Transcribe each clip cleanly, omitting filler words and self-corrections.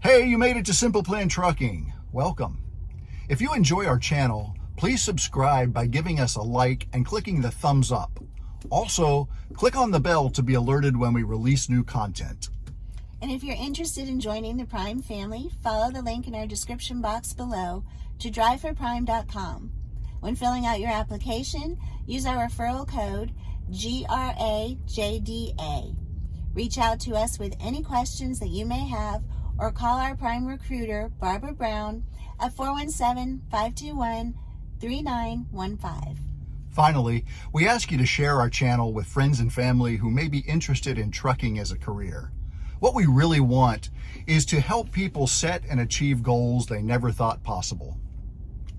Hey, you made it to Simple Plan Trucking. Welcome. If you enjoy our channel, please subscribe by giving us a like and clicking the thumbs up. Also, click on the bell to be alerted when we release new content. And if you're interested in joining the Prime family, follow the link in our description box below to driveforprime.com. When filling out your application, use our referral code GRAJDA. Reach out to us with any questions that you may have or call our Prime recruiter, Barbara Brown, at 417-521-3915. Finally, we ask you to share our channel with friends and family who may be interested in trucking as a career. What we really want is to help people set and achieve goals they never thought possible.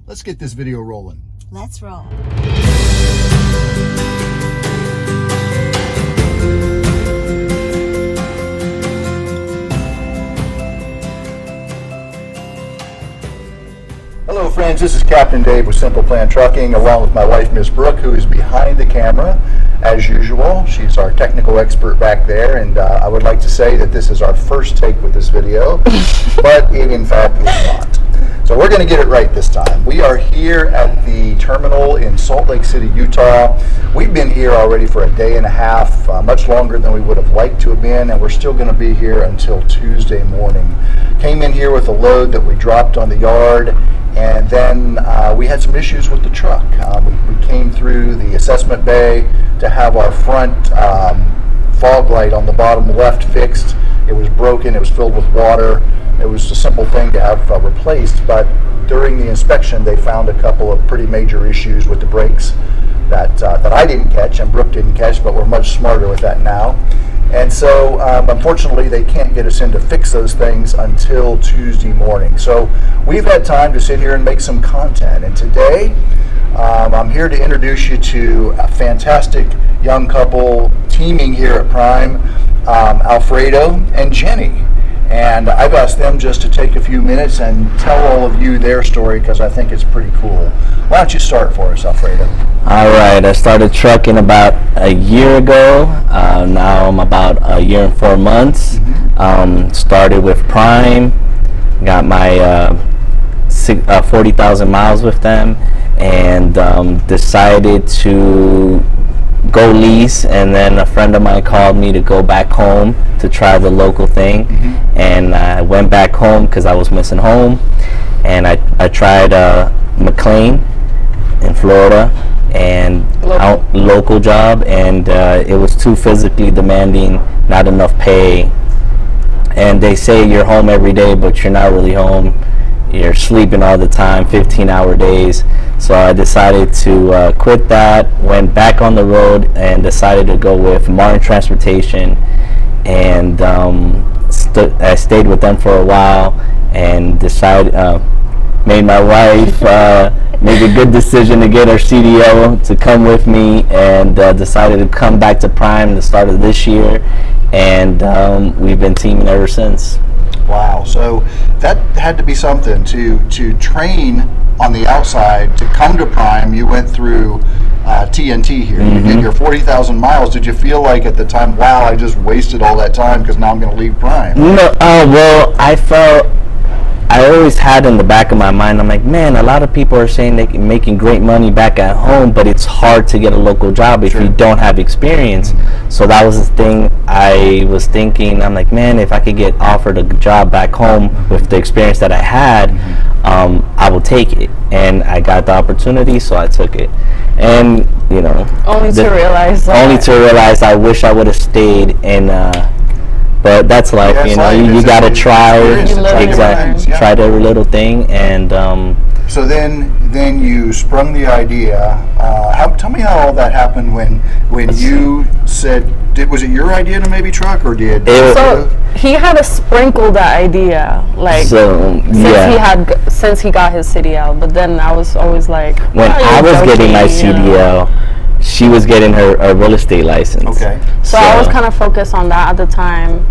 Let's get this video rolling. Let's roll. Hello friends, this is Captain Dave with Simple Plan Trucking, along with my wife Miss Brooke, who is behind the camera as usual. She's our technical expert back there, and I would like to say that this is our first take with this video, but it in fact is not. So we're going to get it right this time. We are here at the terminal in Salt Lake City, Utah. We've been here already for a day and a half, much longer than we would have liked to have been, and we're still going to be here until Tuesday morning. Came in here with a load that we dropped on the yard, and then we had some issues with the truck. We came through the assessment bay to have our front fog light on the bottom left fixed. It was broken, it was filled with water. It was a simple thing to have replaced, but during the inspection they found a couple of pretty major issues with the brakes that I didn't catch and Brooke didn't catch, but we're much smarter with that now. And so unfortunately they can't get us in to fix those things until Tuesday morning. So we've had time to sit here and make some content, and today I'm here to introduce you to a fantastic young couple teaming here at Prime, Alfredo and Yenni. And I've asked them just to take a few minutes and tell all of you their story because I think it's pretty cool. Why don't you start for us, Alfredo? All right, I started trucking about a year ago. Now I'm about a year and 4 months. Started with Prime, got my 40,000 miles with them, and decided to go lease, and then a friend of mine called me to go back home to try the local thing. And I went back home because I was missing home, and I tried McLean in Florida, and local job, and it was too physically demanding, not enough pay, and they say you're home every day but you're not really home, you're sleeping all the time, 15-hour days. So I decided to quit that, went back on the road, and decided to go with Martin Transportation, and I stayed with them for a while, and decided, made my wife make a good decision to get her CDO to come with me, and decided to come back to Prime at the start of this year, and we've been teaming ever since. Wow, so that had to be something to train on the outside to come to Prime. You went through TNT here. You did your 40,000 miles. Did you feel like at the time, wow, I just wasted all that time because now I'm going to leave Prime? No, well, I always had in the back of my mind, I'm like, man, a lot of people are saying they're making great money back at home, but it's hard to get a local job if you don't have experience. So that was the thing I was thinking. I'm like, man, if I could get offered a job back home with the experience that I had, I will take it. And I got the opportunity, so I took it. And, you know, only to realize I wish I would have stayed in but that's life, you know. You gotta try, try every little thing, and so then you sprung the idea. Tell me how all that happened when you said, was it your idea to maybe truck, or did? So he had to sprinkle the idea, like since he got his CDL. But then I was always like, when I was getting my CDL, she was getting her real estate license. Okay. So I was kind of focused on that at the time,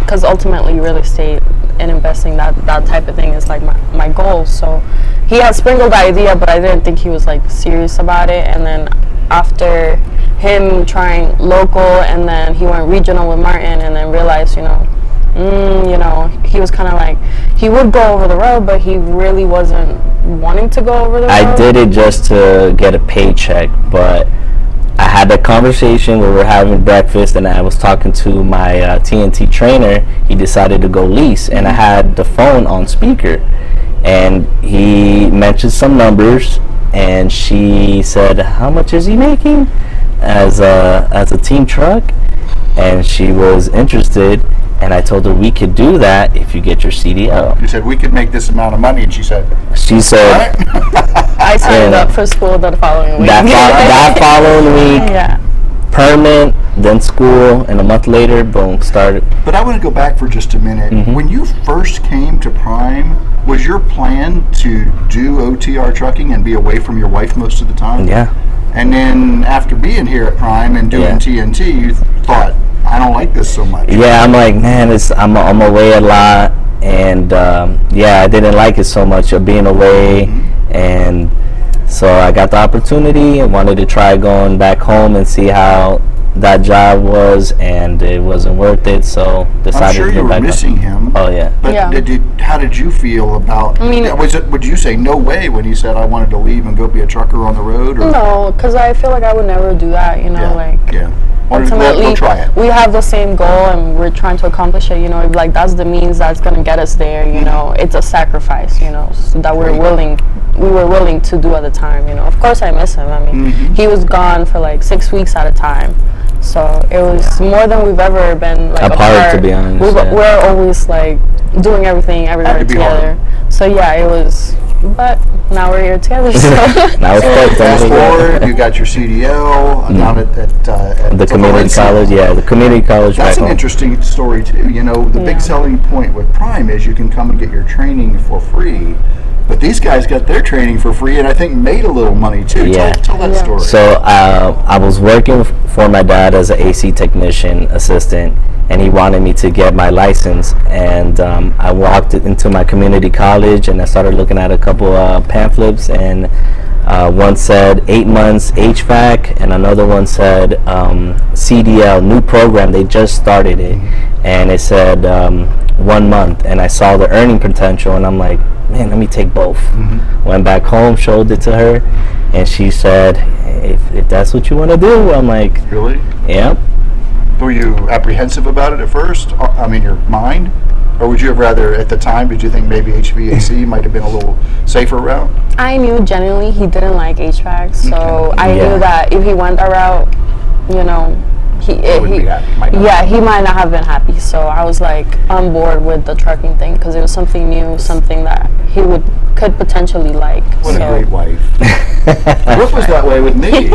because ultimately real estate and investing, that type of thing is like my goal. So he had sprinkled the idea, but I didn't think he was like serious about it. And then after him trying local, and then he went regional with Martin, and then realized, you know, you know, he was kind of like, he would go over the road, but he really wasn't wanting to go over the road. I did it just to get a paycheck, but I had that conversation. We were having breakfast, and I was talking to my TNT trainer. He decided to go lease, and I had the phone on speaker, and he mentioned some numbers, and she said, "How much is he making as a team truck?" And she was interested, and I told her we could do that if you get your CDL. You said we could make this amount of money, and she said, She said, I signed up for school the following week. that following week, Yeah. permit, then school, and a month later, boom, started. But I want to go back for just a minute. Mm-hmm. When you first came to Prime, was your plan to do OTR trucking and be away from your wife most of the time? Yeah. And then after being here at Prime and doing TNT, you thought, I don't like this so much. Yeah, I'm like, man, I'm away a lot, and I didn't like it so much of being away, and so I got the opportunity and wanted to try going back home and see how that job was, and it wasn't worth it, so decided I'm sure to you go were back missing him. Oh yeah. But Yeah. how did you feel about? I mean, would you say no way when he said I wanted to leave and go be a trucker on the road? Or? No, because I feel like I would never do that, you know, Wanted to ultimately go try it. we have the same goal and we're trying to accomplish it, you know, like that's the means that's going to get us there, you know. It's a sacrifice, you know, so that we were willing to do at the time, you know. Of course I miss him. I mean, he was gone for like 6 weeks at a time, so it was more than we've ever been like apart, to be honest. We're always like doing everything everywhere together. So yeah, it was, but now we're here together. So. Now it's Fast forward, you got your CDL down at the community college. Yeah, the community college. That's back an home. interesting story too. You know, the big selling point with Prime is you can come and get your training for free. But these guys got their training for free, and I think made a little money too. Yeah. Tell that story. So I was working for my dad as an AC technician assistant, and he wanted me to get my license. And I walked into my community college, and I started looking at a couple pamphlets, and one said 8 months HVAC, and another one said CDL, new program. They just started it, and it said 1 month. And I saw the earning potential, and I'm like, man, let me take both. Went back home, showed it to her, and she said, if that's what you want to do. I'm like, really? Yep. Were you apprehensive about it at first? I mean, your mind? Or would you have rather, at the time, did you think maybe HVAC might have been a little safer route? I knew genuinely he didn't like HVAC, so I knew that if he went that route, you know, he might not have been happy. So I was like on board with the trucking thing because it was something new, something that he could potentially like. What a great wife. Brooke was that way with me.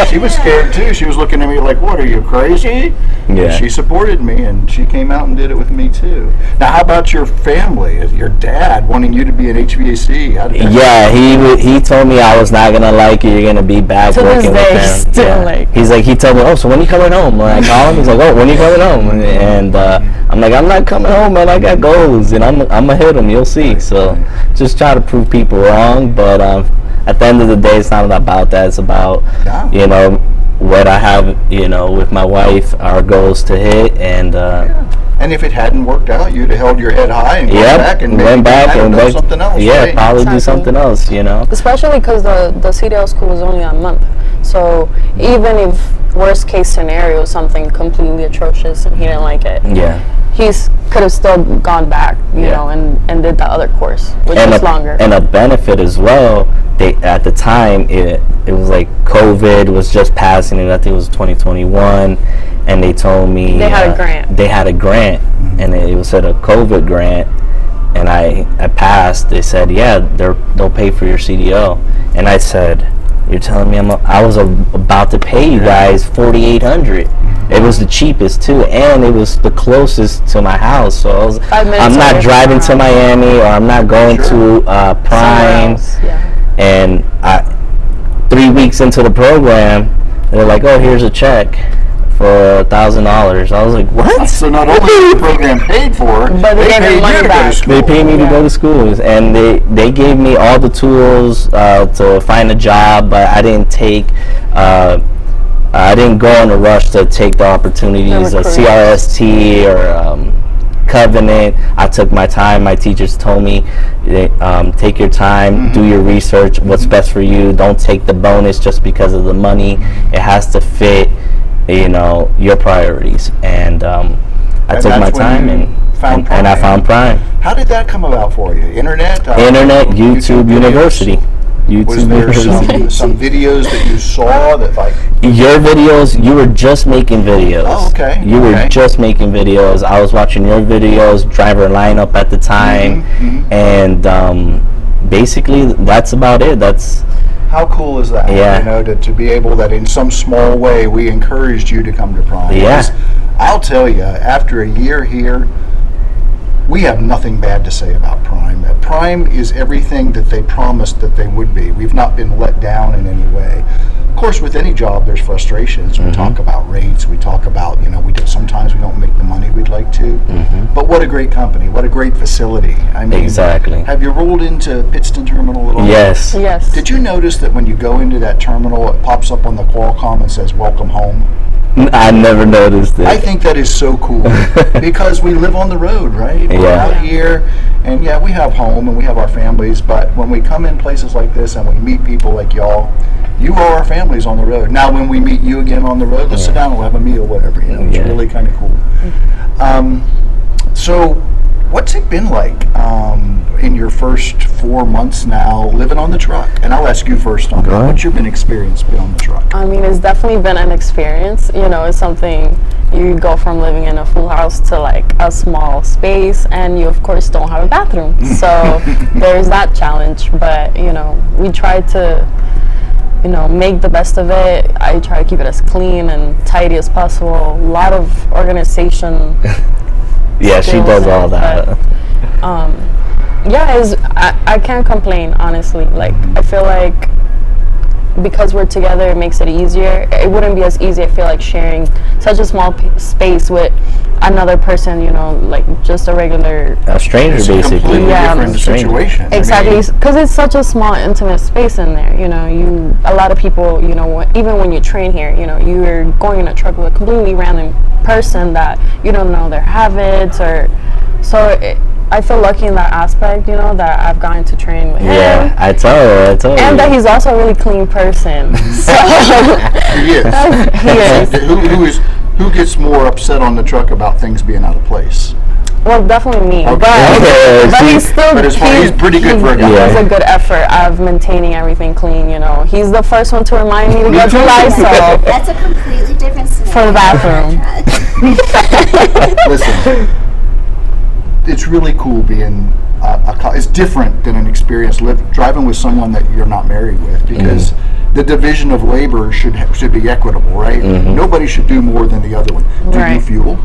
She was scared too. She was looking at me like, what, are you crazy? Yeah. And she supported me, and she came out and did it with me too. Now, how about your family? Your dad wanting you to be an HVAC? How did that he told me I was not gonna like it. You're gonna be back to working this day, with them. like. He's like, he told me, oh, so when you coming home? When I call him, he's like, oh, when you coming home? And I'm like, I'm not coming home, man. I got goals, and I'm gonna hit them. You'll see. So just try to prove people wrong, but at the end of the day, it's not about that. It's about you know, what I have, you know, with my wife, our goals to hit, and and if it hadn't worked out, you'd have held your head high and went back and maybe done something else. Yeah, right? probably do something else, you know. Especially because the CDL school was only a month, so even if worst case scenario something completely atrocious and he didn't like it, he could have still gone back, you know, and did the other course, which was longer. And a benefit as well. At the time, it was like COVID was just passing, and I think it was 2021, and they told me they had a grant. They had a grant, and it was a COVID grant, and I passed. They said, yeah, they'll pay for your CDL, and I said, you're telling me I was about to pay you guys $4,800. It was the cheapest too, and it was the closest to my house. So I'm not driving to Miami, or I'm not going to Prime. And 3 weeks into the program, they're like, "Oh, here's a check for $1,000." I was like, "What?" So not only was the program paid for, but they paid you to go to school. They paid me to go to school, and they gave me all the tools to find a job, but I didn't take. I didn't go in a rush to take the opportunities of CRST or covenant. I took my time. My teachers told me, take your time, do your research, what's best for you. Don't take the bonus just because of the money. It has to fit, your priorities. And I took my time and I found Prime. How did that come about for you? Internet, YouTube University. Was there some videos that you saw that your videos? You were just making videos. Oh, okay. You were just making videos. I was watching your videos, driver lineup at the time, and basically that's about it. How cool is that? Yeah. To be able that in some small way we encouraged you to come to Prime. Yeah. I'll tell you, after a year here, we have nothing bad to say about Prime. Prime is everything that they promised that they would be. We've not been let down in any way. Of course, with any job, there's frustrations. We talk about rates. We talk about, sometimes we don't make the money we'd like to. But what a great company. What a great facility. I mean, exactly. Have you rolled into Pittston Terminal at all? Yes. Yes. Did you notice that when you go into that terminal, it pops up on the Qualcomm and says, "Welcome home"? I never noticed it. I think that is so cool because we live on the road, right? We're out here, and we have home and we have our families, but when we come in places like this and we meet people like y'all, you are our families on the road. Now, when we meet you again on the road, let's sit down and we'll have a meal, whatever. It's really kind of cool. So, what's it been like in your first 4 months now living on the truck? And I'll ask you first on that. What's your experience been on the truck? I mean, it's definitely been an experience. It's something, you go from living in a full house to like a small space, and you of course don't have a bathroom. So there's that challenge, but we try to make the best of it. I try to keep it as clean and tidy as possible. A lot of organization. Yeah, she does all that. I can't complain, honestly. Like, I feel like because we're together, it makes it easier. It wouldn't be as easy, I feel like, sharing such a small space with another person, like just a regular... A stranger, it's basically. A completely different situation. Exactly, because it's such a small, intimate space in there. A lot of people, even when you train here, you're going in a truck with a completely random person that you don't know their habits, or I feel lucky in that aspect, that I've gotten to train with him. Yeah, I told you. And that he's also a really clean person. So He is. Who gets more upset on the truck about things being out of place? Well, definitely me. Okay. But he's still... he's pretty good for a guy. He does a good effort of maintaining everything clean, He's the first one to remind me to go to Lysol. That's a completely different scenario. For the bathroom. Listen, it's really cool being it's different than an experience driving with someone that you're not married with, because the division of labor should be equitable, right? Nobody should do more than the other one. Do you fuel?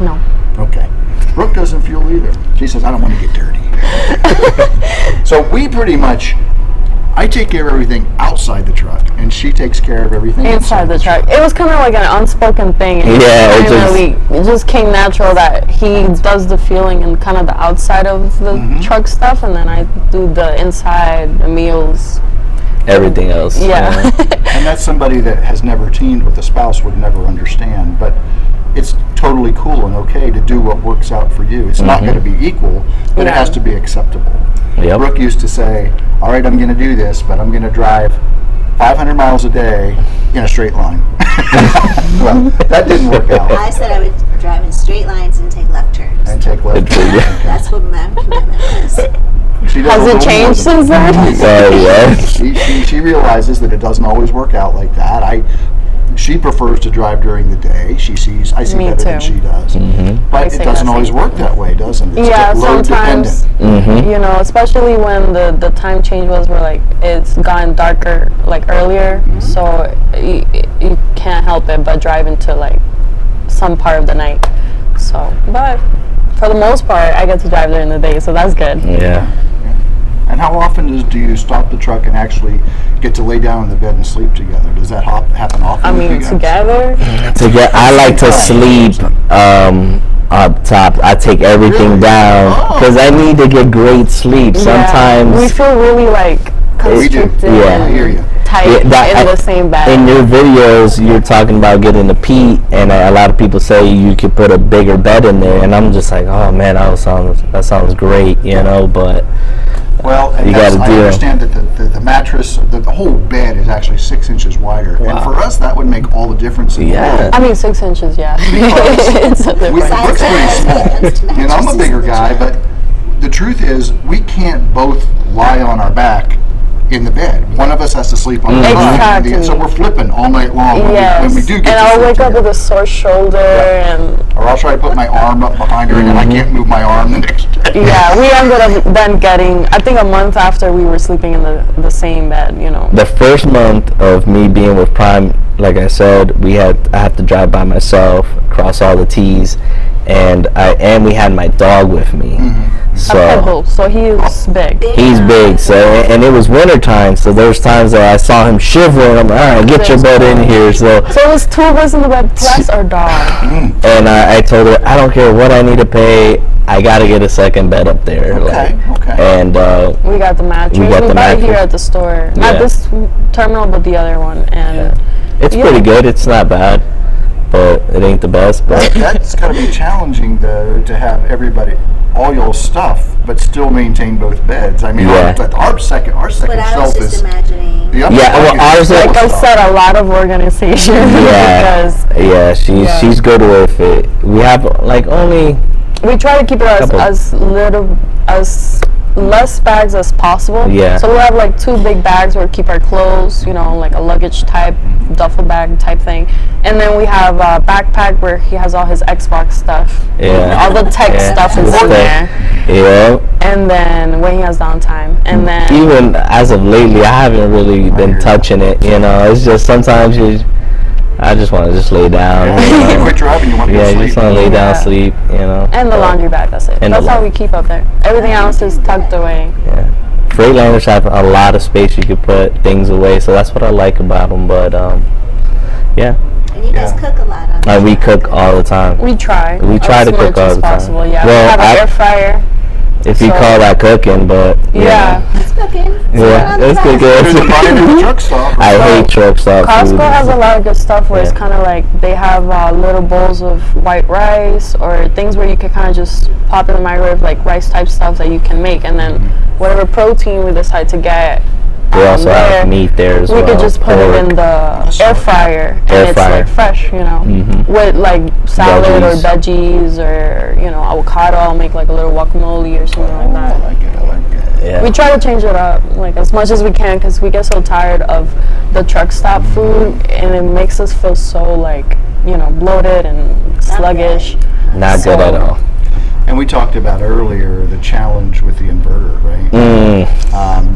No. Okay. Brooke doesn't fuel either. She says, I don't want to get dirty. So we pretty much, I take care of everything outside the truck, and she takes care of everything inside the truck. It was kind of like an unspoken thing. It just came natural that he does the fueling and kind of the outside of the truck stuff, and then I do the inside, the meals. Everything else. Yeah. And that's somebody that has never teamed with a spouse would never understand, but it's totally cool and okay to do what works out for you. It's not going to be equal, but it has to be acceptable. Yep. Brooke used to say, all right, I'm going to do this, but I'm going to drive 500 miles a day in a straight line. Well, that didn't work out. I said I would drive in straight lines and take left turns. That's what my commitment was. Has it changed since then? She realizes that it doesn't always work out like that. She prefers to drive during the day. I see better than she does. But it doesn't always work that way, doesn't it? It's sometimes, especially when the time change was where like it's gotten darker like earlier, so you can't help it but drive into like some part of the night. So, but for the most part, I get to drive during the day, so that's good. Yeah. And how often do you stop the truck and actually get to lay down in the bed and sleep together? Does that happen often? I mean, together? I like to sleep up top. I take everything down because I need to get great sleep. Sometimes we feel really like constricted. I hear you. tight in the same bed. In your videos, you're talking about getting a Pete, and a lot of people say you could put a bigger bed in there, and I'm just like, oh man, that sounds great, you know, but well, and I understand that the mattress, the whole bed is actually 6 inches wider, and for us that would make all the difference in the world. I mean 6 inches, yeah. It's a difference. Brooke's pretty small, and I'm a bigger guy, but the truth is we can't both lie on our back in the bed. One of us has to sleep on the side, so we're flipping all night long when we do get and I'll wake up with a sore shoulder, or I'll try to put my arm up behind her, and I can't move my arm the next day. Yeah, we ended up then getting, I think a month after we were sleeping in the same bed, you know. The first month of me being with Prime, like I said, I had to drive by myself, cross all the T's, and we had my dog with me. So a pit bull, so he's big. He's big, so and it was winter time, so there's times that I saw him shivering. I'm like, all right, get your butt in here. So it was 2 of us in the bed plus our dog. And I told her, I don't care what I need to pay, I got to get a second bed up there. Okay. And we got the mattress. We bought it here at the store, not this terminal, but the other one, and it's pretty good. It's not bad, but it ain't the best. But that's got to be challenging, though, to have everybody, all your stuff, but still maintain both beds. I mean, our second But I was shelf just is. imagining. Well, ours, like I said, a lot of organization. She's good with it. We have we try to keep it as less bags as possible. Yeah. So we'll have like 2 big bags where we keep our clothes, you know, like a luggage type, duffel bag type thing. And then we have a backpack where he has all his Xbox stuff. Yeah. All the tech stuff is in there. Yeah. And then when he has downtime. And then even as of lately, I haven't really been touching it, you know. It's just sometimes I just want to just lay down. You quit driving, you want to go sleep. You just want to lay down, sleep, you know. And the laundry bag, that's it. That's how we keep up there. Everything else is tucked away. Yeah. Freightliners have a lot of space you could put things away, so that's what I like about them. But yeah. And you guys cook a lot on it. We cook all the time. We try. We try to cook all the time. Possible, yeah. Well, we have an air fryer. If you call that cooking, but it's cooking. It's cooking. I hate truck stop Costco food. has a lot of good stuff where it's kind of like they have little bowls of white rice or things where you can kind of just pop in the microwave, like rice type stuff that you can make, and then whatever protein we decide to get. They also have meat there as well. We could just put it in the air fryer, and it's like fresh, you know, with like salad or veggies or, you know, avocado. I'll make like a little guacamole or something like that. I like it. Yeah. We try to change it up like as much as we can because we get so tired of the truck stop food, and it makes us feel so like, you know, bloated and sluggish. Not good at all. And we talked about earlier the challenge with the inverter, right?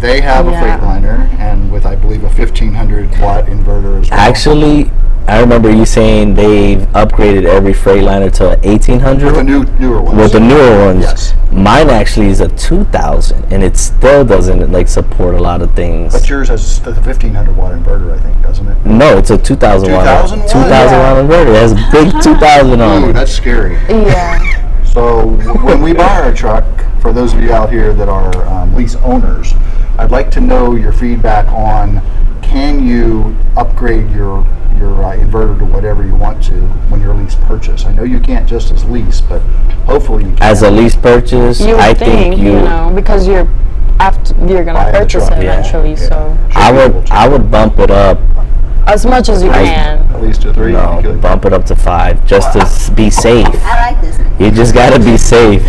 They have a Freightliner, and with, I believe, a 1500 watt inverter as well. Actually, I remember you saying they've upgraded every Freightliner to 1800. With the newer ones. With the newer ones. Yes. Mine actually is a 2000, and it still doesn't like support a lot of things. But yours has the 1500 watt inverter, I think, doesn't it? No, it's a 2000 watt. 2000 watt? 2000 watt inverter. It has a big 2000 on Ooh, it. that's scary. Yeah. So when we buy our truck, for those of you out here that are lease owners, I'd like to know your feedback on, can you upgrade your inverter to whatever you want to when your lease purchase? I know you can't just as lease, but hopefully you can. As a lease purchase, I think you know, because you're gonna purchase it eventually. So I would bump it up as much as you can. At least to 3. No, bump it up to 5 just to be safe. I like this. You just gotta be safe.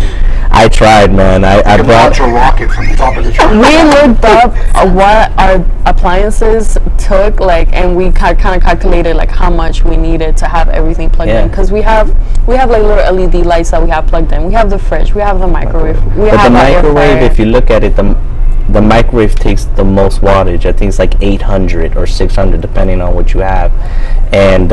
I tried, man. I brought a rocket from the top of the truck. We looked up what our appliances took, like, and we kind of calculated like how much we needed to have everything plugged in, because we have like little LED lights that we have plugged in. We have the fridge, we have the microwave, but the microwave, if you look at it, the microwave takes the most wattage. I think it's like 800 or 600 depending on what you have, and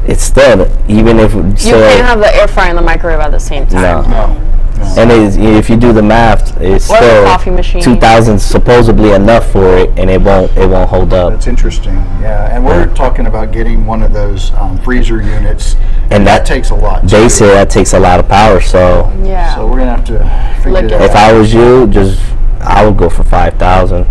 it's still, even if you can't have the air fryer and the microwave at the same time. No. And if you do the math, it's or still coffee machine. 2,000 supposedly enough for it, and it won't hold up. That's interesting. Yeah, and we're talking about getting one of those freezer units, and that takes a lot. They say that takes a lot of power, so So we're gonna have to figure that out. If I was you, I would go for 5,000.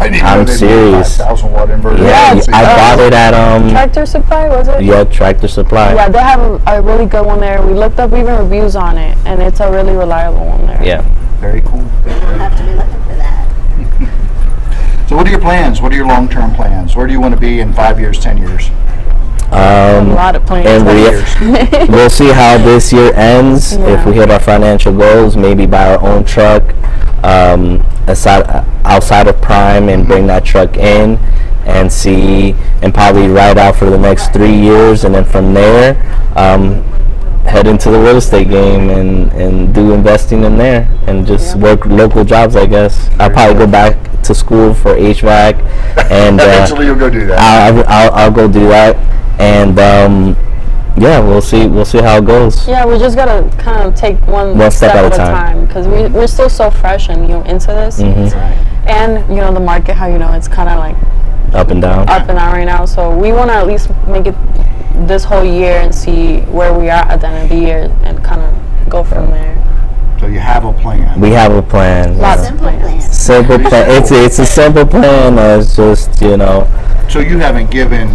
I didn't I'm know they made serious. 5,000-watt inverter. Yeah, See, I bought it at Tractor Supply, was it? yeah, Tractor Supply. Yeah, they have a really good one there. We looked up even reviews on it, and it's a really reliable one there. Yeah. very cool. We'll have to be looking for that. So what are your plans? What are your long-term plans? Where do you want to be in 5 years, 10 years? A lot of plans. And we'll see how this year ends. Yeah. If we hit our financial goals, maybe buy our own truck outside of Prime and bring that truck in and see, and probably ride out for the next 3 years, and then from there head into the real estate game and do investing in there and just work local jobs, I guess. I'll probably go back to school for HVAC, and Eventually you'll go do that. I'll go do that, and yeah, we'll see how it goes. Yeah, we just gotta kind of take one step at a time, because we're still so fresh and into this, and the market, how it's kind of like Up and down right now. So we want to at least make it this whole year and see where we are at the end of the year and kind of go from there. So you have a plan. We have a plan. Simple plan. Simple plan. It's a simple plan. It's just So you haven't given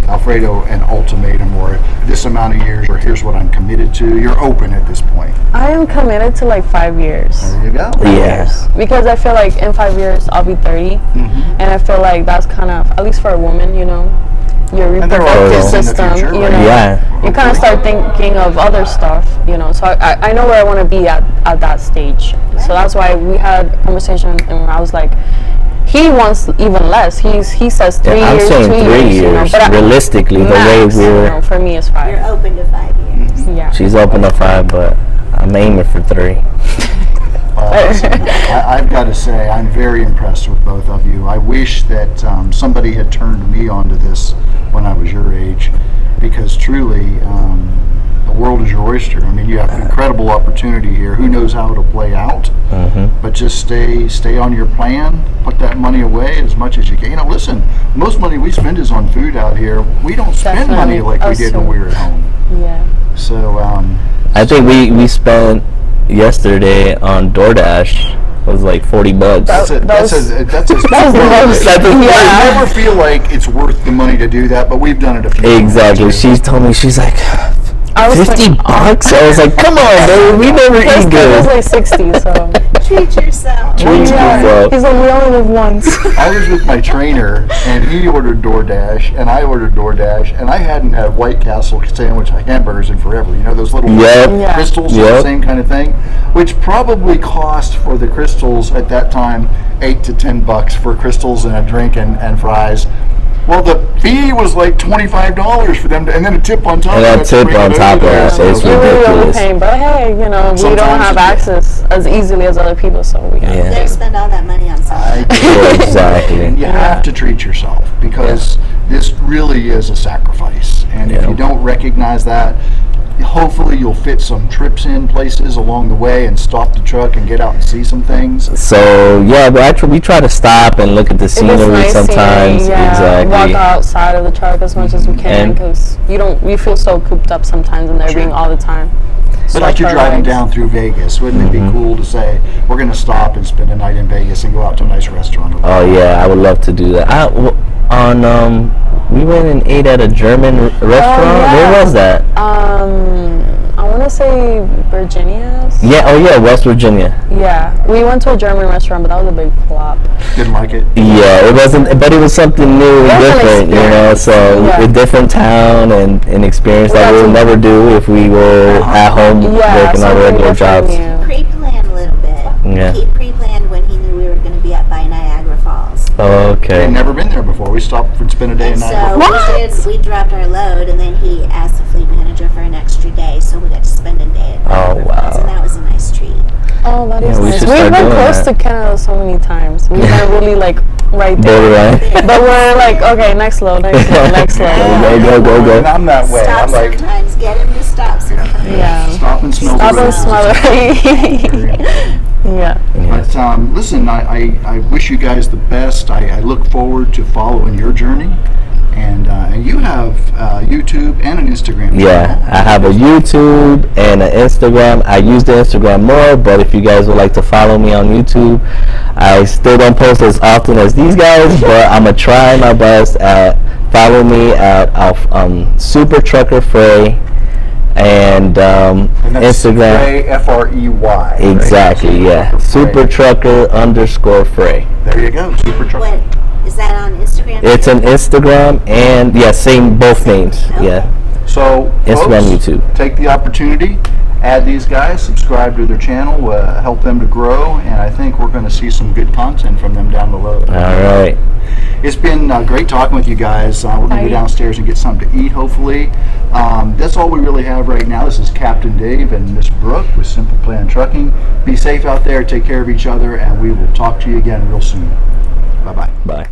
Alfredo an ultimatum or this amount of years or here's what I'm committed to. You're open at this point. I am committed to like 5 years. There you go. Yeah. Because I feel like in 5 years I'll be 30, and I feel like that's kind of, at least for a woman, your And there are reproductive those in the system, future, right? Yeah. you kind of start thinking of other stuff, So I know where I want to be at that stage. So that's why we had a conversation, and I was like, he wants even less. He says 3 I'm years, saying 2 3 years. years. Realistically, the way max, we're for me is 5. You're open to 5 years. Yeah. she's open to 5, but I'm aiming for 3. Listen, I've got to say, I'm very impressed with both of you. I wish that somebody had turned me onto this when I was your age, because truly, the world is your oyster. I mean, you have an incredible opportunity here. Who knows how it'll play out? But just stay on your plan. Put that money away as much as you can. Listen, most money we spend is on food out here. We don't spend money like we did when we were at home. Yeah. So, I think we spent yesterday on DoorDash was like $40. That's as That was the most. I never feel like it's worth the money to do that, but we've done it a few times. Exactly. She's told me, she's like, $50? I was like, come on, baby, we never eat It was good. like 60, so. Treat yourself. Treat yourself. He's like, we only live once. I was with my trainer, and he ordered DoorDash, and I ordered DoorDash, and I hadn't had White Castle sandwich hamburgers in forever. Those little Yep. crystals, the same kind of thing, which probably cost for the crystals at that time $8 to $10 for crystals and a drink and fries. Well, the fee was like $25 for them, and then a tip on top. And of a tip on top of it, so it's We're really ridiculous. overpaying, but hey, we don't Sometimes have access as easily as other people, so we got Yeah. They spend all that money on something. Exactly. You have to treat yourself, because this really is a sacrifice. And if you don't recognize that, hopefully you'll fit some trips in places along the way and stop the truck and get out and see some things. So yeah, but actually we try to stop and look at the It scenery was nice sometimes. seeing, Exactly. walk outside of the truck as much as we can, And- because we feel so cooped up sometimes in there being all the time. But like you're driving down through Vegas, wouldn't it be cool to say, we're going to stop and spend a night in Vegas and go out to a nice restaurant? Oh yeah, I would love to do that. We went and ate at a German restaurant. yeah. Where was that? I want to say Virginia's. Yeah. Oh yeah, West Virginia. Yeah, we went to a German restaurant, but that was a big flop. Didn't like it? Yeah, it wasn't, but it was something new and It was an different, experience. So Yeah. a different town and an experience that we would never do if we were at home working our something regular different, jobs. yeah. Pre-planned a little bit. Yeah. He pre-planned when he knew we were going to be up by Niagara Falls. Okay. I'd never been there before. We stopped and spent a day And and so night. we dropped our load, and then he asked the fleet manager for an extra day, so we got to spend a day at Niagara Falls, and that was a nice treat. Oh, that is Yeah, we nice. should We've start been doing close that. to Canada so many times. We've been really right there. Borderline. But we're like, okay, next load, next load, next load. Go. And I'm that way. Stop I'm like, sometimes, get him to stop sometimes. Yeah. stop and smell Stop the and roses. smell it. Yeah. But listen, I wish you guys the best. I look forward to following your journey. And you have YouTube and an Instagram channel. Yeah, I have a YouTube and an Instagram. I use the Instagram more, but if you guys would like to follow me on YouTube, I still don't post as often as these guys, but I'm gonna try my best at follow me at Super Trucker Frey and that's Instagram. Frey, F-R-E-Y. Exactly, right? yeah. Super Trucker _Frey. There you go, Super Trucker. What is that on Instagram? It's an Instagram and same both names. Okay. Yeah. So, Instagram, folks, YouTube. take the opportunity, add these guys, subscribe to their channel, help them to grow, and I think we're going to see some good content from them down the road. All right. It's been great talking with you guys. We're going to go downstairs and get something to eat, hopefully. That's all we really have right now. This is Captain Dave and Miss Brooke with Simple Plan Trucking. Be safe out there, take care of each other, and we will talk to you again real soon. Bye-bye. Bye.